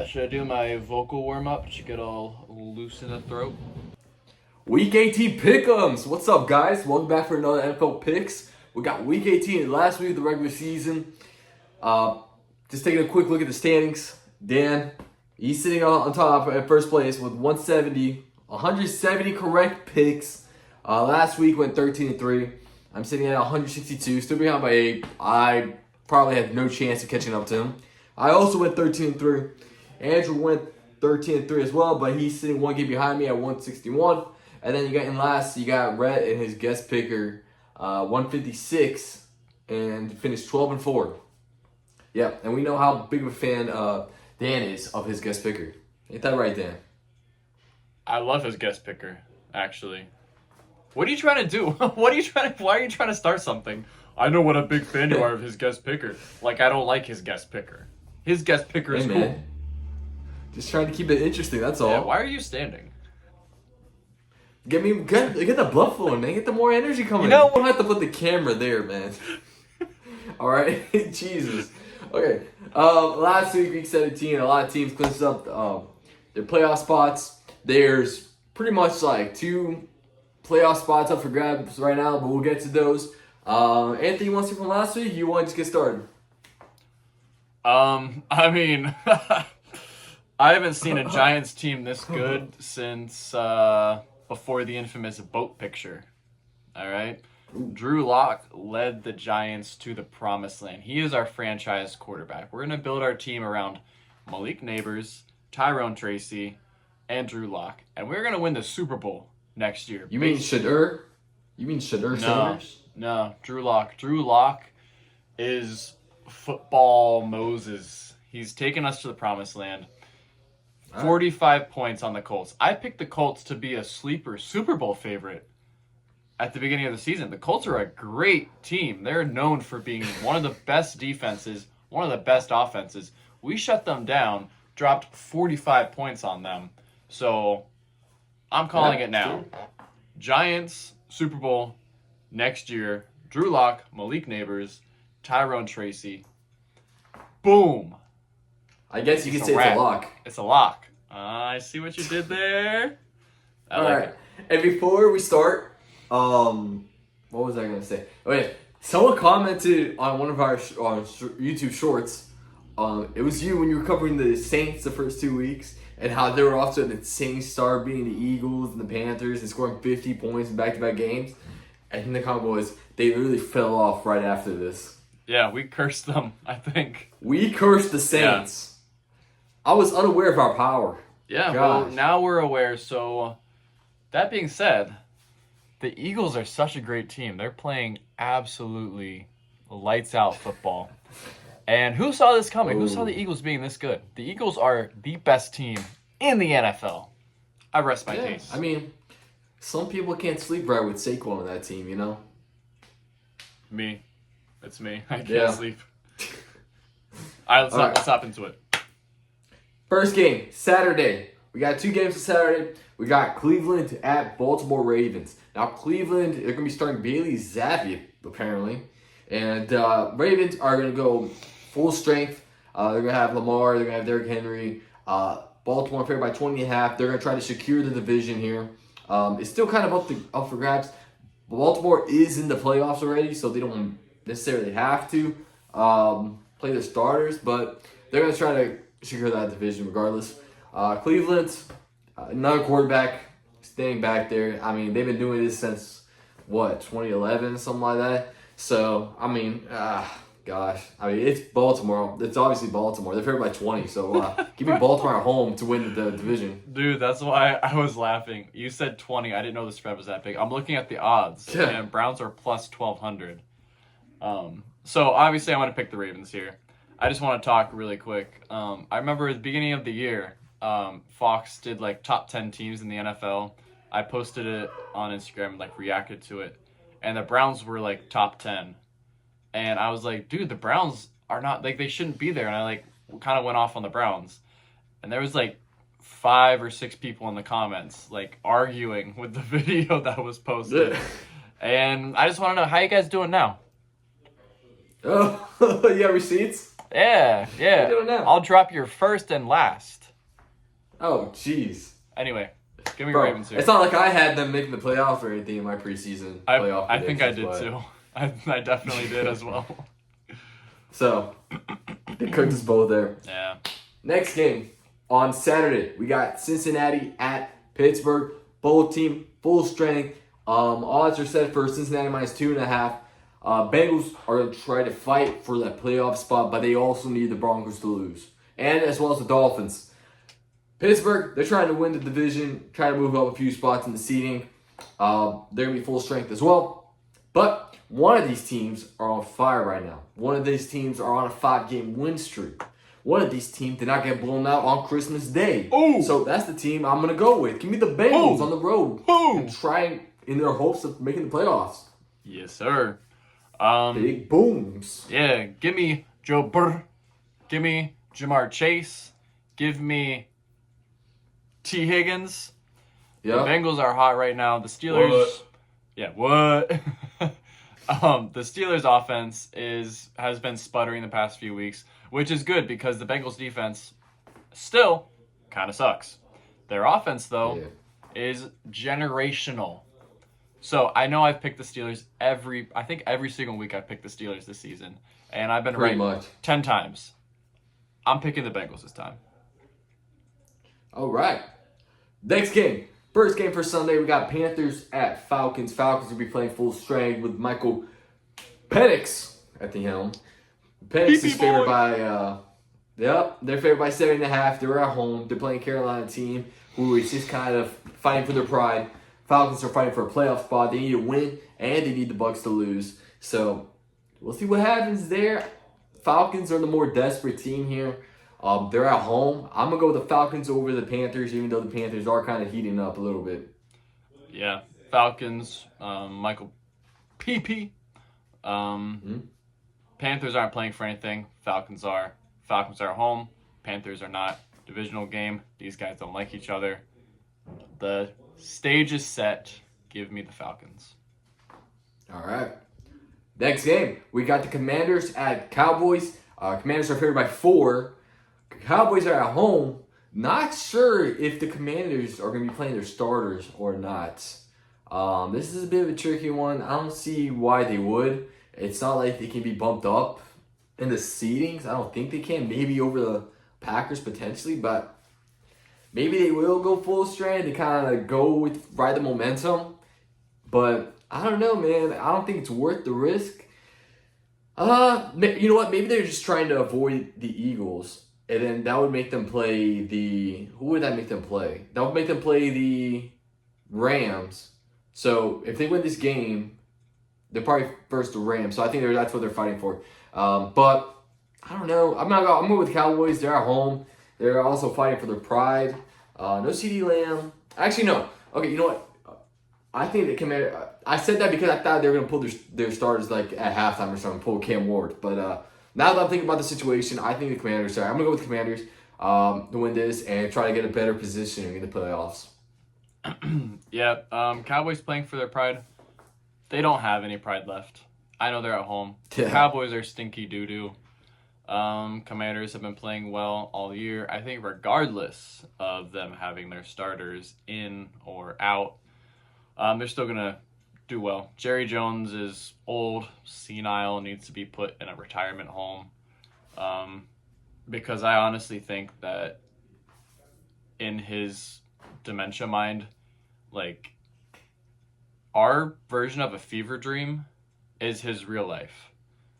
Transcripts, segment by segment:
Should I do my vocal warm up to get all loose in the throat? Week 18 pick'ems. What's up, guys? Welcome back for another NFL picks. We got Week 18 last week of the regular season. Just taking a quick look at the standings. Dan, he's sitting on top at first place with 170 correct picks. Last week went 13-3. I'm sitting at 162, still behind by 8. I probably have no chance of catching up to him. I also went 13-3. Andrew went 13-3 as well, but he's sitting one game behind me at 161. And then you got in last, you got Rhett and his guest picker, 156, and finished 12-4. Yeah, and we know how big of a fan Dan is of his guest picker. Ain't that right, Dan? I love his guest picker, actually. What are you trying to do? Why are you trying to start something? I know what a big fan you are of his guest picker. Like, I don't like his guest picker. His guest picker is cool. Just trying to keep it interesting, that's all. Yeah, why are you standing? Get the blood flowing, man. Get the more energy coming. You know, don't have to put the camera there, man. Alright? Jesus. Okay. Last week 17, a lot of teams clinched up their playoff spots. There's pretty much like 2 playoff spots up for grabs right now, but we'll get to those. Anthony, you want to see from last week? You want to get started? I mean, I haven't seen a Giants team this good since before the infamous boat picture. All right. Drew Lock led the Giants to the promised land. He is our franchise quarterback. We're going to build our team around Malik Neighbors, Tyrone Tracy, and Drew Lock. And we're going to win the Super Bowl next year. You mean Shedeur? You mean Shedeur Sanders? No, Drew Lock. Drew Lock is football Moses. He's taken us to the promised land. 45 points on the Colts. I picked the Colts to be a sleeper Super Bowl favorite at the beginning of the season. The Colts are a great team. They're known for being one of the best defenses, one of the best offenses. We shut them down, dropped 45 points on them. So I'm calling it now. Giants, Super Bowl, next year. Drew Lock, Malik Neighbors, Tyrone Tracy. Boom. I guess you could say it's a lock. It's a lock. I see what you did there. All right. And before we start, what was I going to say? Okay, someone commented on one of our YouTube shorts. It was you when you were covering the Saints the first 2 weeks and how they were off to an insane start beating the Eagles and the Panthers and scoring 50 points in back-to-back games. And the comment was, they literally fell off right after this. Yeah, we cursed them, I think. We cursed the Saints. Yeah. I was unaware of our power. Yeah, well, now we're aware. So, that being said, the Eagles are such a great team. They're playing absolutely lights-out football. And who saw this coming? Who saw the Eagles being this good? The Eagles are the best team in the NFL. I rest my case. I mean, some people can't sleep right with Saquon on that team, you know? Me. It's me. I can't sleep. All right, let's hop into it. First game, Saturday. We got 2 games on Saturday. We got Cleveland at Baltimore Ravens. Now, Cleveland, they're going to be starting Bailey Zappi, apparently. And Ravens are going to go full strength. They're going to have Lamar. They're going to have Derrick Henry. Baltimore favored by 20.5. They're going to try to secure the division here. It's still kind of up for grabs. Baltimore is in the playoffs already, so they don't necessarily have to play their starters. But they're going to try to secure that division regardless. Cleveland, another quarterback staying back there. I mean, they've been doing this since, 2011, something like that. So, I mean, it's Baltimore. It's obviously Baltimore. They're favored by 20, so give me Baltimore at home to win the division. Dude, that's why I was laughing. You said 20. I didn't know the spread was that big. I'm looking at the odds, and Browns are plus 1,200. So, obviously, I want to pick the Ravens here. I just want to talk really quick. I remember at the beginning of the year, Fox did top 10 teams in the NFL. I posted it on Instagram, reacted to it. And the Browns were top 10. And I was like, dude, the Browns are not, they shouldn't be there. And I kind of went off on the Browns. And there was 5 or 6 people in the comments, arguing with the video that was posted. And I just want to know, how you guys doing now? Oh, you got receipts? Yeah, What are yeah. you doing now? I'll drop your first and last. Oh, jeez. Anyway, give me Bro, Ravens here. it's not like I had them making the playoffs or anything in my preseason playoff I think I predictions, did but- too. I definitely did as well. So, they cooked us both there. Yeah. Next game on Saturday, we got Cincinnati at Pittsburgh. Both team full strength. Odds are set for Cincinnati -2.5. Bengals are going to try to fight for that playoff spot, but they also need the Broncos to lose, and as well as the Dolphins. Pittsburgh, they're trying to win the division, trying to move up a few spots in the seeding. They're going to be full strength as well. But one of these teams are on fire right now. One of these teams are on a 5-game win streak. One of these teams did not get blown out on Christmas Day. Ooh. So that's the team I'm going to go with. Give me the Bengals Ooh. on the road. Ooh. And trying in their hopes of making the playoffs. Yes, sir. Big booms. Yeah, give me Joe Burr. Give me Jamar Chase. Give me T. Higgins. The Yeah. Bengals are hot right now. The Steelers. What? Yeah, what? The Steelers offense has been sputtering the past few weeks, which is good because the Bengals defense still kind of sucks. Their offense though is generational. So I know I've picked the Steelers every single week I've picked the Steelers this season, and I've been Pretty right much. 10 times. I'm picking the Bengals this time. All right. Next game. First game for Sunday, we got Panthers at Falcons. Falcons will be playing full strength with Michael Penix at the helm. Penix is favored by, they're favored by 7.5. They're at home. They're playing Carolina team who is just kind of fighting for their pride. Falcons are fighting for a playoff spot. They need to win, and they need the Bucs to lose. So, we'll see what happens there. Falcons are the more desperate team here. They're at home. I'm going to go with the Falcons over the Panthers, even though the Panthers are kind of heating up a little bit. Yeah, Falcons, Michael PP. Panthers aren't playing for anything. Falcons are. Falcons are at home. Panthers are not. Divisional game. These guys don't like each other. The stage is set. Give me the Falcons. All right. Next game, we got the Commanders at Cowboys. Commanders are favored by 4. Cowboys are at home. Not sure if the Commanders are going to be playing their starters or not. This is a bit of a tricky one. I don't see why they would. It's not like they can be bumped up in the seedings. I don't think they can. Maybe over the Packers potentially, but maybe they will go full strength to kind of ride the momentum. But I don't know, man. I don't think it's worth the risk. You know what? Maybe they're just trying to avoid the Eagles. And then that would make them play who would that make them play? That would make them play the Rams. So if they win this game, they're probably first the Rams. So I think that's what they're fighting for. But I don't know. I'm going with Cowboys. They're at home. They're also fighting for their pride. No CeeDee Lamb. Actually, no. Okay, you know what? I think the Commanders. I said that because I thought they were gonna pull their starters like at halftime or something, pull Cam Ward. But now that I'm thinking about the situation, I think the Commanders. I'm gonna go with the Commanders to win this and try to get a better positioning in the playoffs. Yeah, Cowboys playing for their pride. They don't have any pride left. I know they're at home. Yeah. Cowboys are stinky doo-doo. Commanders have been playing well all year. I think regardless of them having their starters in or out, they're still going to do well. Jerry Jones is old, senile, needs to be put in a retirement home. Because I honestly think that in his dementia mind, like, our version of a fever dream is his real life.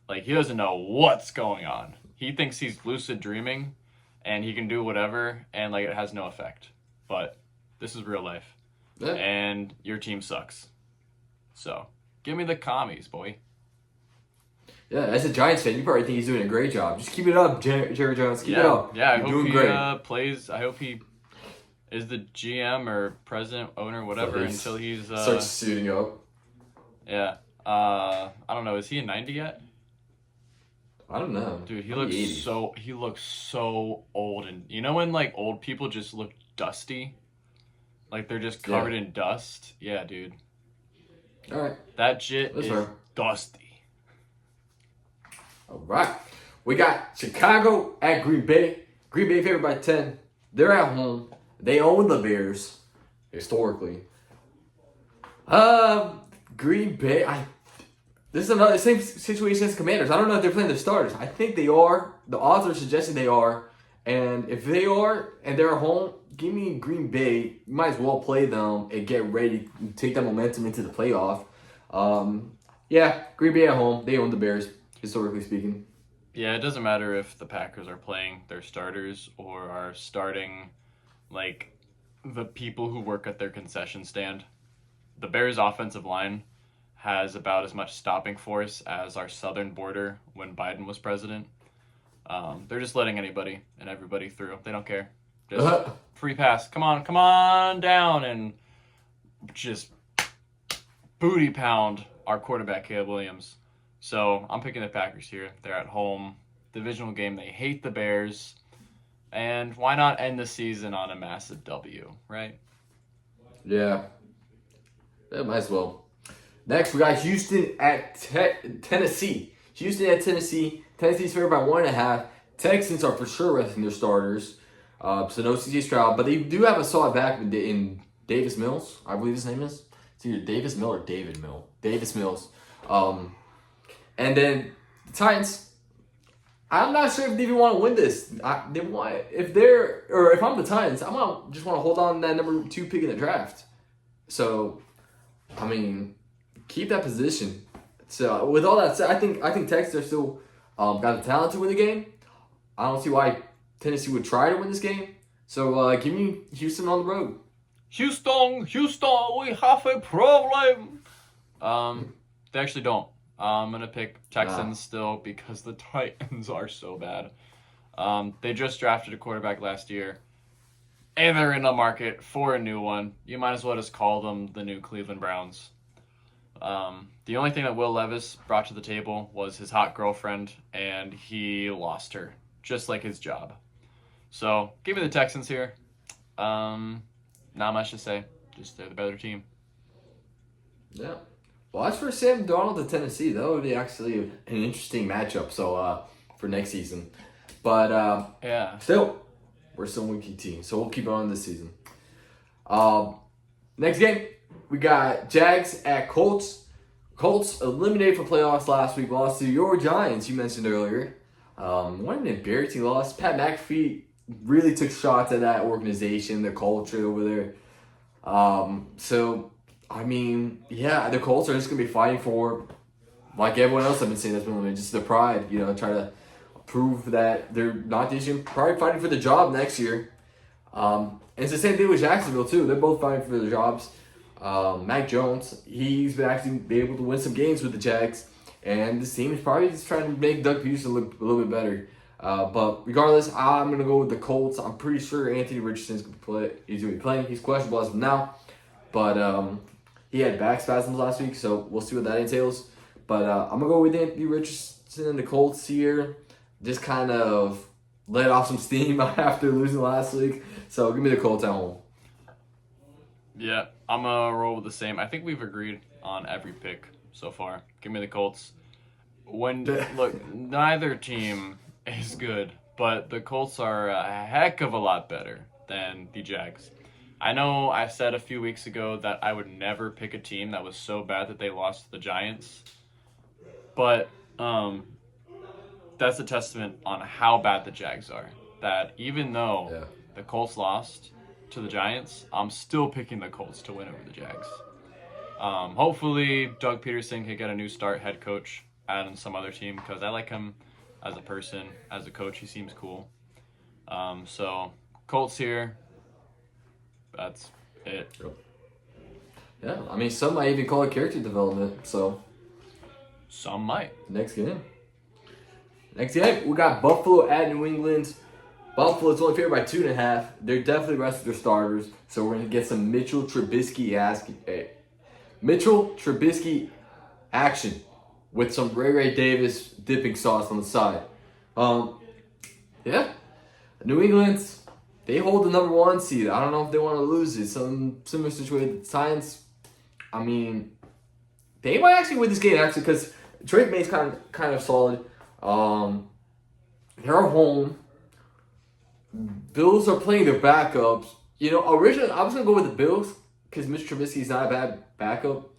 Like, he doesn't know what's going on. He thinks he's lucid dreaming and he can do whatever and, like, it has no effect. But this is real life. Yeah. And your team sucks. So, give me the commies, boy. Yeah, as a Giants fan, you probably think he's doing a great job. Just keep it up, Jerry Jones. Keep it up. Yeah, I You're hope doing he great. plays. I hope he is the GM or president, owner, whatever, until he's... starts suiting up. Yeah. I don't know. Is he a 90 yet? I don't know. Dude, he Maybe looks so old, and you know when like old people just look dusty, like they're just covered in dust. Yeah, dude, 80. All right. that shit That's is fair. dusty. All right. We got Chicago at Green Bay. Green Bay favored by 10. They're at home. They own the Bears, historically. Green Bay, this is another same situation as Commanders. I don't know if they're playing their starters. I think they are. The odds are suggesting they are. And if they are and they're at home, give me Green Bay. You might as well play them and get ready to take that momentum into the playoff. Yeah, Green Bay at home. They own the Bears, historically speaking. Yeah, it doesn't matter if the Packers are playing their starters or are starting, like, the people who work at their concession stand. The Bears' offensive line has about as much stopping force as our southern border when Biden was president. They're just letting anybody and everybody through. They don't care. Just free pass. Come on down, and just booty pound our quarterback, Caleb Williams. So I'm picking the Packers here. They're at home. Divisional game. They hate the Bears. And why not end the season on a massive W, right? Yeah. Might as well. Next, we got Houston at Tennessee. Houston at Tennessee. Tennessee's favored by 1.5. Texans are for sure resting their starters. So no CJ Stroud. But they do have a solid back in Davis Mills. I believe his name is. It's either Davis Mill or David Mill. Davis Mills. And then the Titans. I'm not sure if they even want to win this. If I'm the Titans, just want to hold on to that number 2 pick in the draft. So, I mean, keep that position. So with all that said, I think Texans are still got the talent to win the game. I don't see why Tennessee would try to win this game. So give me Houston on the road. Houston, we have a problem. They actually don't. I'm going to pick Texans still because the Titans are so bad. They just drafted a quarterback last year, and they're in the market for a new one. You might as well just call them the new Cleveland Browns. The only thing that Will Levis brought to the table was his hot girlfriend, and he lost her, just like his job. So, give me the Texans here. Not much to say. Just they're the better team. Yeah. Well, as for Sam Darnold to Tennessee, that would be actually an interesting matchup. So for next season, but yeah, still, we're still a weak team, so we'll keep on this season. Next game, we got Jags at Colts. Colts eliminated from playoffs last week, lost to your Giants. You mentioned earlier. What an embarrassing loss. Pat McAfee really took shots at that organization, the culture over there. So. I mean, yeah, the Colts are just going to be fighting for, like everyone else I've been saying that's been limited, just the pride, try to prove that they're not this year, probably fighting for the job next year. And it's the same thing with Jacksonville, too. They're both fighting for their jobs. Mac Jones, he's been actually be able to win some games with the Jags, and this team is probably just trying to make Doug Peterson look a little bit better. But regardless, I'm going to go with the Colts. I'm pretty sure Anthony Richardson's going to play. He's going to be playing. He's questionable as of now. But he had back spasms last week, so we'll see what that entails. But I'm going to go with Anthony Richardson and the Colts here. Just kind of let off some steam after losing last week. So give me the Colts at home. Yeah, I'm going to roll with the same. I think we've agreed on every pick so far. Give me the Colts. Look, neither team is good, but the Colts are a heck of a lot better than the Jags. I know I said a few weeks ago that I would never pick a team that was so bad that they lost to the Giants. But that's a testament on how bad the Jags are. That even though the Colts lost to the Giants, I'm still picking the Colts to win over the Jags. Hopefully, Doug Peterson can get a new start head coach at some other team because I like him as a person, as a coach. He seems cool. So, Colts here. That's it. Yeah, I mean, some might even call it character development, so. Some might. Next game, we got Buffalo at New England. Buffalo's only favored by 2.5. They're definitely resting their starters, so we're going to get some Mitchell Trubisky action with some Ray Davis dipping sauce on the side. Yeah, New England. They hold the number 1 seed. I don't know if they want to lose it. Some similar situation with the Giants. I mean, they might actually win this game actually because Drake May's kind of solid. They're home. Bills are playing their backups. You know, originally I was gonna go with the Bills because Mitch Trubisky's not a bad backup.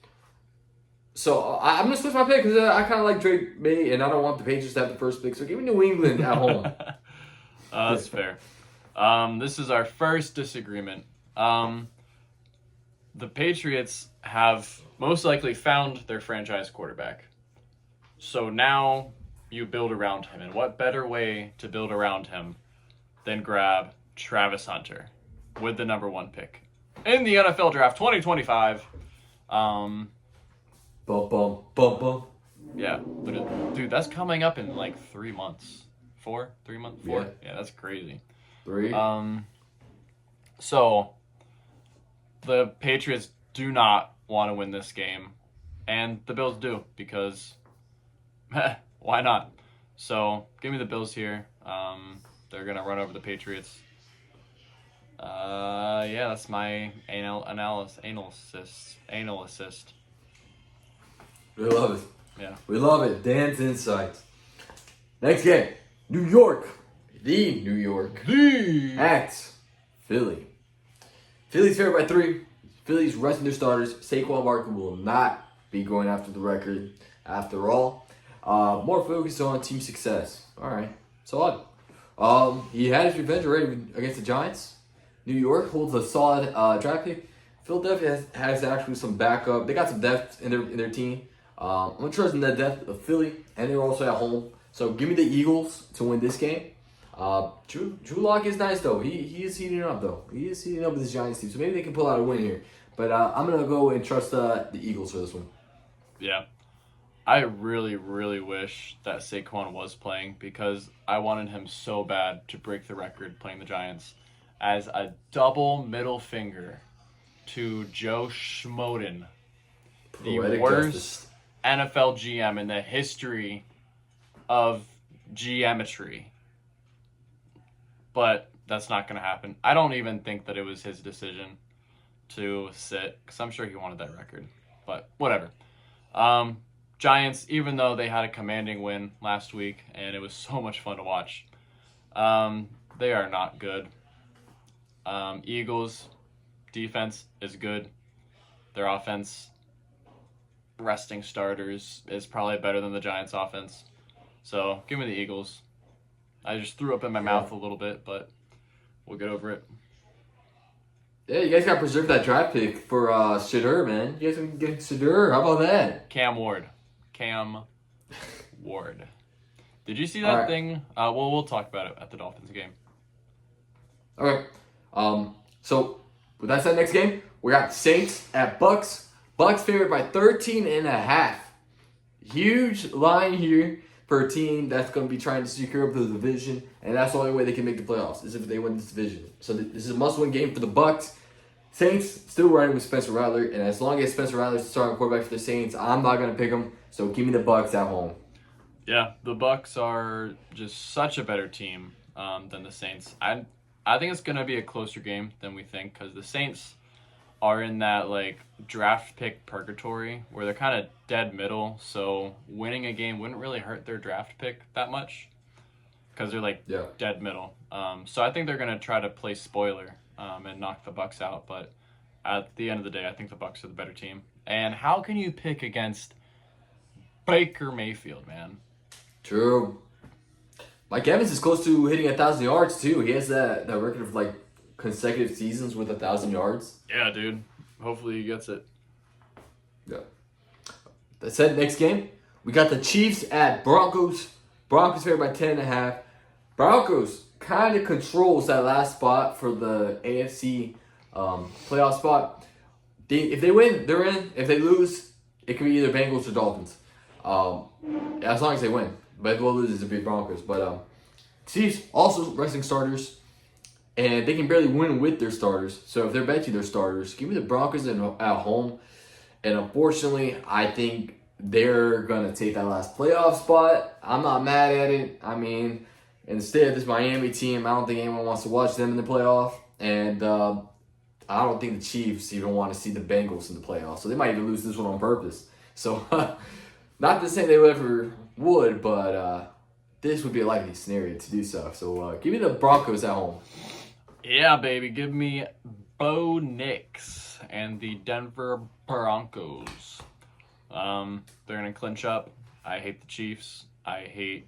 So I'm gonna switch my pick because I kind of like Drake May, and I don't want the Patriots to have the first pick. So give me New England at home. That's fair. This is our first disagreement. The Patriots have most likely found their franchise quarterback. So now you build around him. And what better way to build around him than grab Travis Hunter with the number 1 pick in the NFL Draft 2025. Bum, bum, bum, bum. Yeah, dude, that's coming up in like 3 months. 4? 3 months? 4? Yeah, that's crazy. 3. So the Patriots do not want to win this game, and the Bills do because why not? So give me the Bills here. They're gonna run over the Patriots. Yeah, that's my anal assist. We love it. Yeah. We love it. Dan's insights. Next game. New York. The New York. At Philly. Philly's favored by 3. Philly's resting their starters. Saquon Barkley will not be going after the record after all. More focused on team success. All right. Solid. He had his revenge already against the Giants. New York holds a solid draft pick. Philadelphia has actually some backup. They got some depth in their team. I'm going to trust in the depth of Philly, and they're also at home. So give me the Eagles to win this game. Drew Lock is nice, though. He is heating up, though. He is heating up with his Giants team. So maybe they can pull out a win here. But I'm going to go and trust the Eagles for this one. Yeah. I really, really wish that Saquon was playing because I wanted him so bad to break the record playing the Giants as a double middle finger to Joe Schmoden, the Poetic worst justice. NFL GM in the history of geometry. But that's not going to happen. I don't even think that it was his decision to sit because I'm sure he wanted that record. But whatever. Giants, even though they had a commanding win last week and it was so much fun to watch, they are not good. Eagles defense is good. Their offense, resting starters, is probably better than the Giants offense. So give me the Eagles. I just threw up in my mouth a little bit, but we'll get over it. Yeah, you guys got to preserve that draft pick for Shedeur, man. You guys can get Shedeur. How about that? Cam Ward. Did you see that thing? Well, we'll talk about it at the Dolphins game. Okay. So with that said, next game we got Saints at Bucks. Bucks favored by 13.5. Huge line here for a team that's going to be trying to secure up the division, and that's the only way they can make the playoffs is if they win this division. So this is a must-win game for the Bucks. Saints still riding with Spencer Rattler, and as long as Spencer Rattler's the starting quarterback for the Saints, I'm not going to pick him. So give me the Bucks at home. Yeah, the Bucks are just such a better team than the Saints. I think it's going to be a closer game than we think because the Saints are in that like draft pick purgatory where they're kind of dead middle. So winning a game wouldn't really hurt their draft pick that much because they're like dead middle. So I think they're going to try to play spoiler and knock the Bucks out. But at the end of the day, I think the Bucks are the better team. And how can you pick against Baker Mayfield, man? True. Mike Evans is close to hitting 1,000 yards too. He has that record of like consecutive seasons with 1,000 yards. Yeah, dude. Hopefully he gets it. Yeah. That said, next game we got the Chiefs at Broncos. Broncos favored by 10.5. Broncos kind of controls that last spot for the AFC playoff spot. If they win, they're in. If they lose, it can be either Bengals or Dolphins. As long as they win. But if they'll lose, it's a big Broncos. But Chiefs also resting starters. And they can barely win with their starters. So if they're benching their starters, give me the Broncos at home. And unfortunately, I think they're going to take that last playoff spot. I'm not mad at it. I mean, instead, this Miami team, I don't think anyone wants to watch them in the playoff. And I don't think the Chiefs even want to see the Bengals in the playoffs. So they might even lose this one on purpose. So not to say they ever would, but this would be a likely scenario to do so. So give me the Broncos at home. Yeah, baby. Give me Bo Nix and the Denver Broncos. They're going to clinch up. I hate the Chiefs. I hate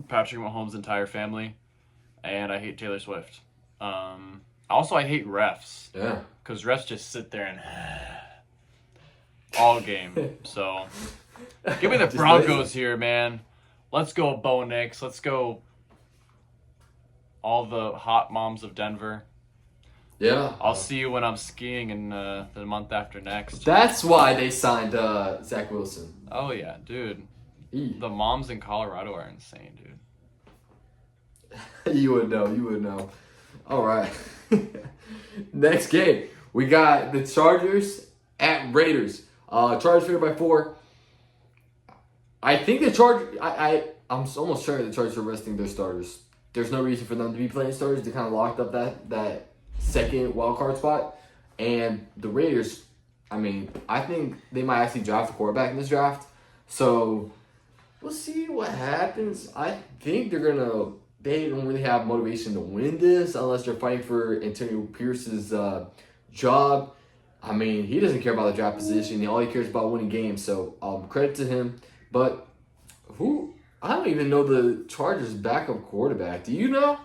Patrick Mahomes' entire family. And I hate Taylor Swift. Also, I hate refs. Yeah. Because refs just sit there and all game. So, give me the Broncos here, man. Let's go, Bo Nix. Let's go, all the hot moms of Denver. Yeah. I'll see you when I'm skiing in the month after next. That's why they signed Zach Wilson. Oh, yeah, dude. He- The moms in Colorado are insane, dude. You would know. All right. Next game, we got the Chargers at Raiders. Chargers favored by 4. I think the Chargers. I'm almost sure the Chargers are resting their starters. There's no reason for them to be playing starters. They kind of locked up that second wild card spot, and the Raiders. I mean, I think they might actually draft a quarterback in this draft. So we'll see what happens. I think they don't really have motivation to win this unless they're fighting for Antonio Pierce's job. I mean, he doesn't care about the draft position. All he cares about winning games. So credit to him. But I don't even know the Chargers' backup quarterback. Do you know?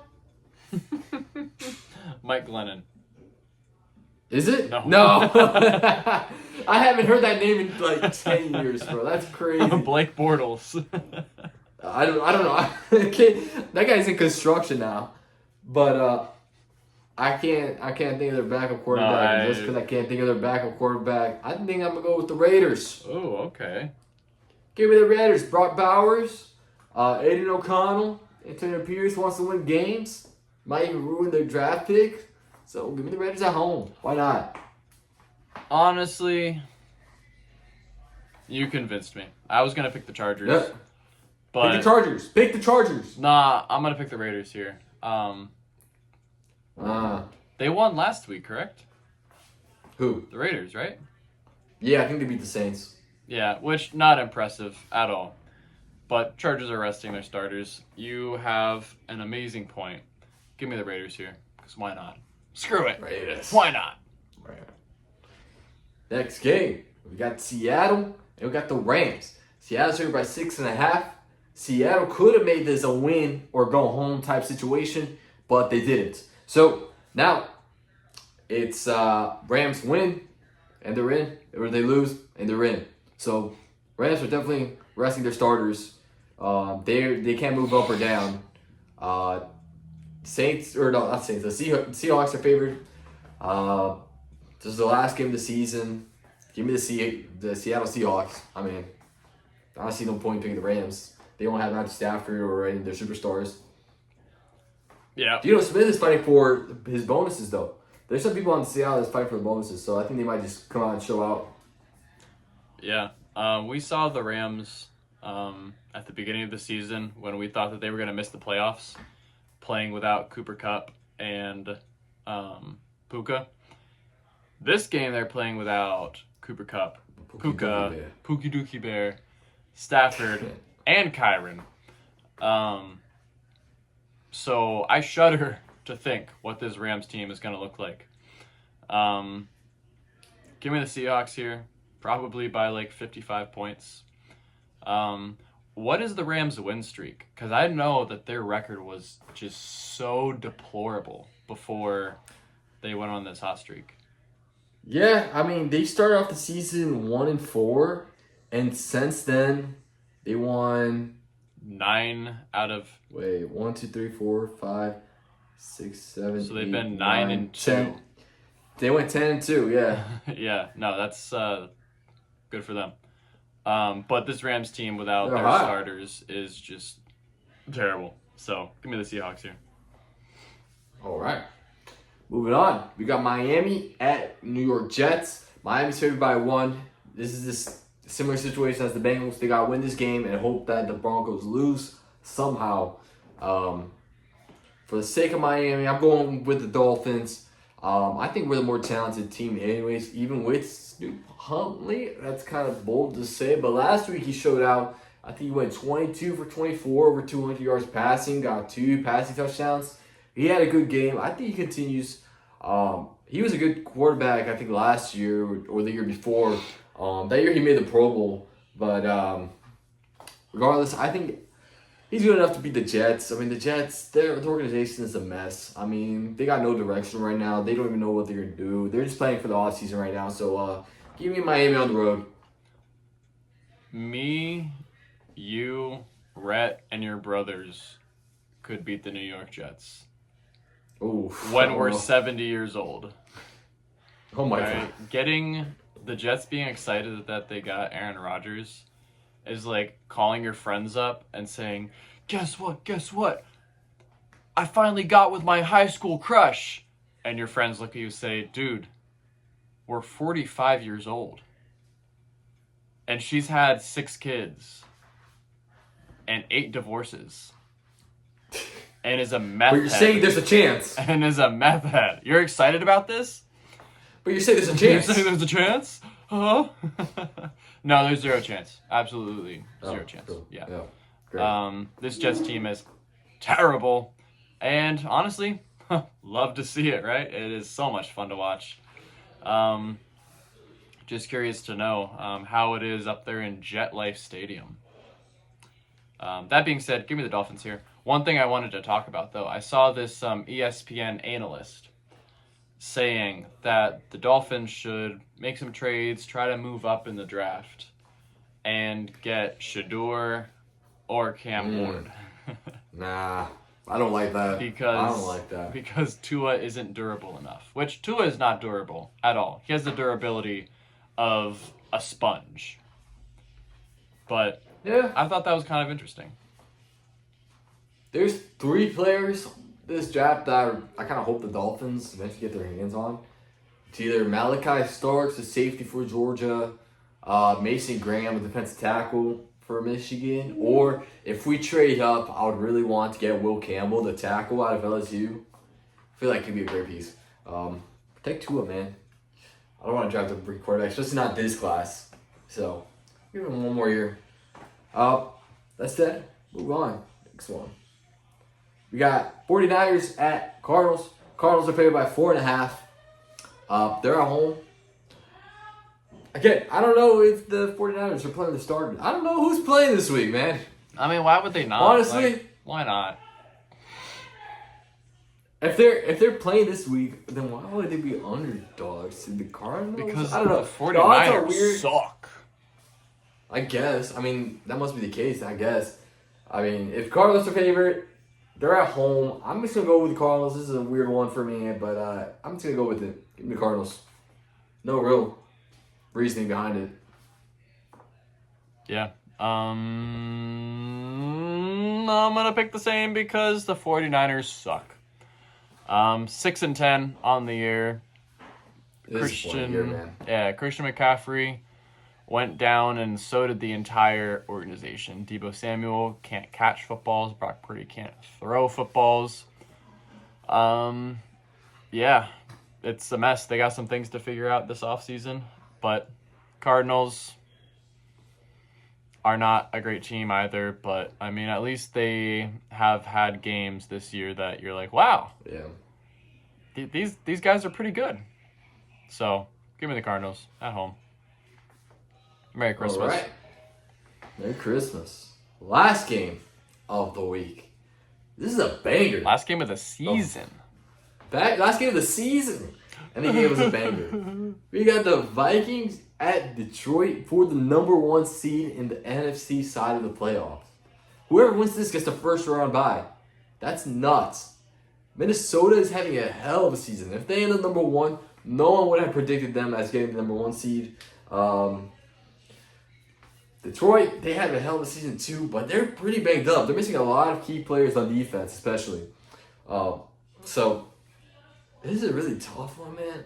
Mike Glennon. Is it? No. I haven't heard that name in like 10 years, bro. That's crazy. Blake Bortles. I don't know. That guy's in construction now, but I can't think of their backup quarterback. Just because I can't think of their backup quarterback, I think I'm gonna go with the Raiders. Oh, okay. Give me the Raiders. Brock Bowers, Aiden O'Connell, Antonio Pierce wants to win games. Might even ruin their draft pick. So give me the Raiders at home. Why not? Honestly, you convinced me. I was gonna pick the Chargers. Yep. But Pick the Chargers. Pick the Chargers. Nah, I'm gonna pick the Raiders here. They won last week, correct? Who? The Raiders, right? Yeah, I think they beat the Saints. Yeah, which not impressive at all. But Chargers are resting their starters. You have an amazing point. Give me the Raiders here, because why not? Screw it. Raiders. Why not? Right. Next game, we got Seattle and we got the Rams. Seattle's favored by 6.5. Seattle could have made this a win or go home type situation, but they didn't. So now it's Rams win and they're in, or they lose and they're in. So Rams are definitely resting their starters. They can't move up or down. Saints, or no, not Saints. The Seahawks are favored. This is the last game of the season. Give me the Seattle Seahawks. I mean, I don't see no point in picking the Rams. They don't have Matthew Stafford or any of their superstars. Yeah. Geno Smith is fighting for his bonuses, though. There's some people on Seattle that's fighting for the bonuses, so I think they might just come out and show out. Yeah. We saw the Rams at the beginning of the season when we thought that they were going to miss the playoffs, playing without Cooper Kupp and Puka. This game, they're playing without Cooper Kupp, Puka, Pookie Dookie Bear, Stafford, and Kyron. So I shudder to think what this Rams team is going to look like. Give me the Seahawks here, probably by like 55 points. What is the Rams' win streak? Because I know that their record was just so deplorable before they went on this hot streak. Yeah, I mean, they started off the season 1-4, and since then, they won 9 out of... Wait, 1, 2, 3, 4, 5, 6, 7, So they've 8, been 9, 9-2. 10. They went 10-2, yeah. Yeah, no, that's good for them. But this Rams team without They're their hot. starters is just terrible. So give me the Seahawks here. All right. Moving on. We got Miami at New York Jets. Miami's favored by 1. This is this similar situation as the Bengals. They got to win this game and hope that the Broncos lose somehow. For the sake of Miami, I'm going with the Dolphins. I think we're the more talented team anyways, even with Snoop Huntley. That's kind of bold to say, but last week he showed out I think he went 22 for 24, over 200 yards passing, got 2 passing touchdowns. He had a good game. I think he continues. He was a good quarterback, I think, last year or the year before. That year he made the Pro Bowl. But regardless, I think he's good enough to beat the Jets. I mean, the Jets, the organization is a mess. I mean, they got no direction right now. They don't even know what they're going to do. They're just playing for the offseason right now. So give me Miami on the road. Me, you, Rhett, and your brothers could beat the New York Jets. Ooh, when we're 70 years old. Oh my God. Getting the Jets being excited that they got Aaron Rodgers is like calling your friends up and saying, guess what? I finally got with my high school crush. And your friends look at you and say, dude, we're 45 years old. And she's had 6 kids and 8 divorces. And is a meth But you're head. saying there's a chance. And is a meth head. You're excited about this? But you're saying there's a chance. You're saying there's a chance? Huh? No, there's 0 chance. Absolutely 0 chance. Cool. Yeah. Great. This Jets team is terrible. And honestly, love to see it, right? It is so much fun to watch. Just curious to know how it is up there in Jet Life Stadium. That being said, give me the Dolphins here. One thing I wanted to talk about, though, I saw this ESPN analyst saying that the Dolphins should make some trades, try to move up in the draft, and get Shedeur or Cam Ward. Nah, I don't like that. I don't like that. Because Tua isn't durable enough, which Tua is not durable at all. He has the durability of a sponge. But Yeah. I thought that was kind of interesting. There's 3 players this draft that I kind of hope the Dolphins eventually get their hands on. It's either Malachi Starks, a safety for Georgia, Mason Graham, a defensive tackle for Michigan, or if we trade up, I would really want to get Will Campbell, the tackle out of LSU. I feel like he'd be a great piece. Protect Tua, man. I don't want to draft a rookie quarterback, especially not this class. So, give him 1 more year. That's that. Move on. Next one. We got 49ers at Cardinals. Cardinals are favored by 4.5. They're at home. Again, I don't know if the 49ers are playing the starters. I don't know who's playing this week, man. I mean, why would they not? Honestly, Like, why not? if they're playing this week, then why would they be underdogs to the Cardinals? Because I don't know. the 49ers weird. suck. I guess. I mean, that must be the case, I guess. I mean, if Cardinals are favored, they're at home. I'm just going to go with the Cardinals. This is a weird one for me, but I'm just going to go with it. Give me the Cardinals. No real reasoning behind it. Yeah. I'm going to pick the same because the 49ers suck. 6-10 on the year. Disappointing year, man. Christian McCaffrey went down, and so did the entire organization. Deebo Samuel can't catch footballs. Brock Purdy can't throw footballs. Yeah, it's a mess. They got some things to figure out this offseason, but Cardinals are not a great team either, but, I mean, at least they have had games this year that you're like, wow, Yeah. these guys are pretty good. So, give me the Cardinals at home. Merry Christmas. All right. Merry Christmas. Last game of the week. This is a banger. Last game of the season. Last game of the season. And the game was a banger. We got the Vikings at Detroit for the number 1 seed in the NFC side of the playoffs. Whoever wins this gets the first round bye. That's nuts. Minnesota is having a hell of a season. If they end up number 1, no one would have predicted them as getting the number 1 seed. Detroit, they had a hell of a season too, but they're pretty banged up. They're missing a lot of key players on defense, especially. So, this is a really tough one, man.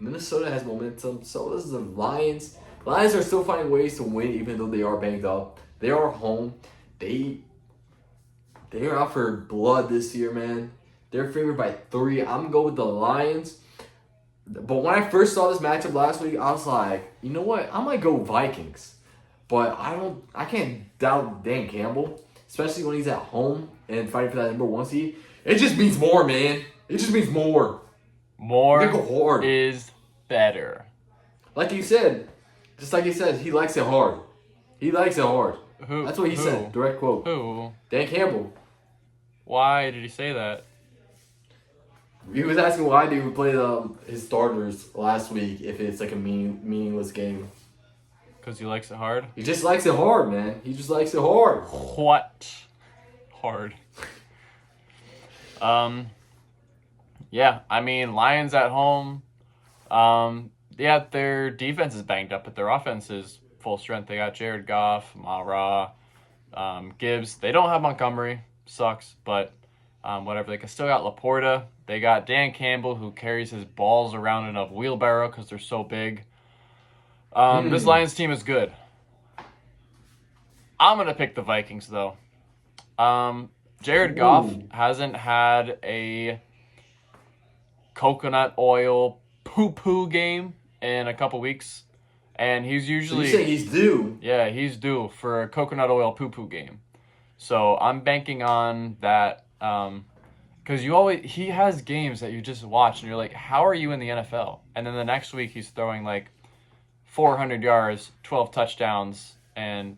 Minnesota has momentum. So does the Lions. Lions are still finding ways to win, even though they are banged up. They are home. They are out for blood this year, man. They're favored by 3. I'm going to go with the Lions. But when I first saw this matchup last week, I was like, you know what? I might go Vikings. but I can't doubt Dan Campbell, especially when he's at home and fighting for that number 1 seed. It just means more, man. It just means more. More They go hard. is better. Like he said, just like he said, he likes it hard. He likes it hard. Who? That's what he said. Direct quote. Who? Dan Campbell. Why did he say that? He was asking why they would play his starters last week if it's like a meaningless game. Because he likes it hard? He just likes it hard, man. He just likes it hard. What? Hard. Yeah, I mean, Lions at home. Yeah, their defense is banged up, but their offense is full strength. They got Jared Goff, Mara, Gibbs. They don't have Montgomery. Sucks, but whatever. They still got Laporta. They got Dan Campbell, who carries his balls around in a wheelbarrow because they're so big. This Lions team is good. I'm going to pick the Vikings, though. Jared Goff hasn't had a coconut oil poo-poo game in a couple weeks. And he's usually... So you say he's due? Yeah, he's due for a coconut oil poo-poo game. So I'm banking on that. Because he has games that you just watch and you're like, how are you in the NFL? And then the next week he's throwing like 400 yards, 12 touchdowns, and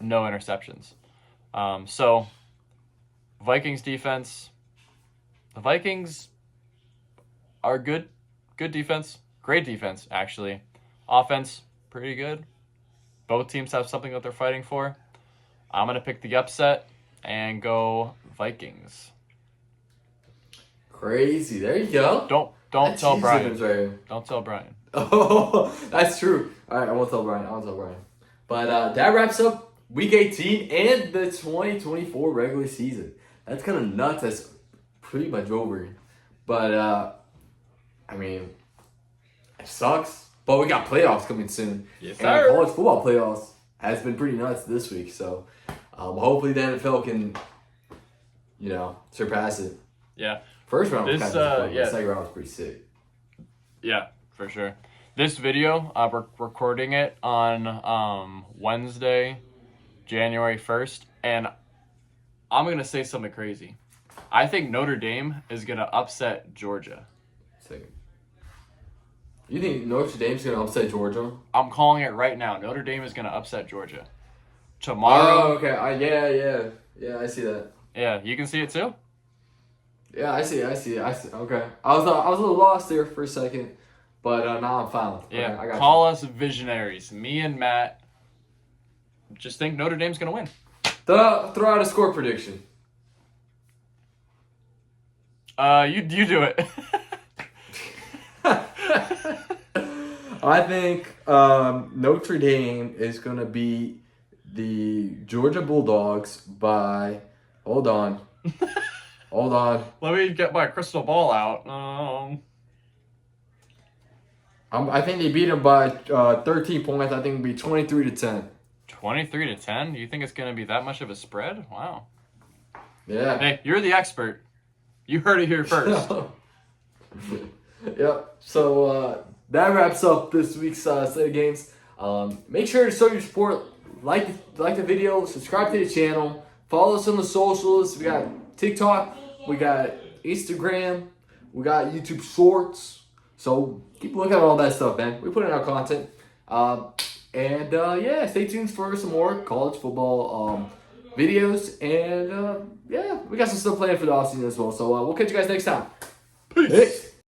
no interceptions. So Vikings defense. The Vikings are good defense, great defense actually. Offense, pretty good. Both teams have something that they're fighting for. I'm gonna pick the upset and go Vikings. Crazy. There you go. Don't tell Brian. Right here. Don't tell Brian. Oh, that's true. All right, I won't tell Brian. But that wraps up Week 18 and the 2024 regular season. That's kind of nuts. That's pretty much over. But I mean, it sucks. But we got playoffs coming soon. Yes, and sir. college football playoffs has been pretty nuts this week. So hopefully the NFL can, surpass it. Yeah. First round was kind of disappointing. yeah. The second round was pretty sick. Yeah, for sure. This video, we're recording it on Wednesday, January 1st, and I'm going to say something crazy. I think Notre Dame is going to upset Georgia. Second. You think Notre Dame's going to upset Georgia? I'm calling it right now. Notre Dame is going to upset Georgia. Tomorrow. Oh, okay. Yeah, I see that. Yeah, you can see it too? Yeah, I see. Okay. I was a little lost there for a second, but now I'm found. Yeah, Okay, I got call us visionaries. Me and Matt just think Notre Dame's going to win. Throw out a score prediction. You do it. I think Notre Dame is going to beat the Georgia Bulldogs by... Hold on. Let me get my crystal ball out. I think they beat them by 13 points. I think it'll be 23-10. 23-10? You think it's going to be that much of a spread? Wow. Yeah. Hey, you're the expert. You heard it here first. Yep. So that wraps up this week's slate of games. Make sure to show your support. Like the video. Subscribe to the channel. Follow us on the socials. We got TikTok. We got Instagram. We got YouTube Shorts. So keep looking at all that stuff, man. We put in our content. Stay tuned for some more college football videos. And we got some stuff planned for the offseason as well. So we'll catch you guys next time. Peace. Peace.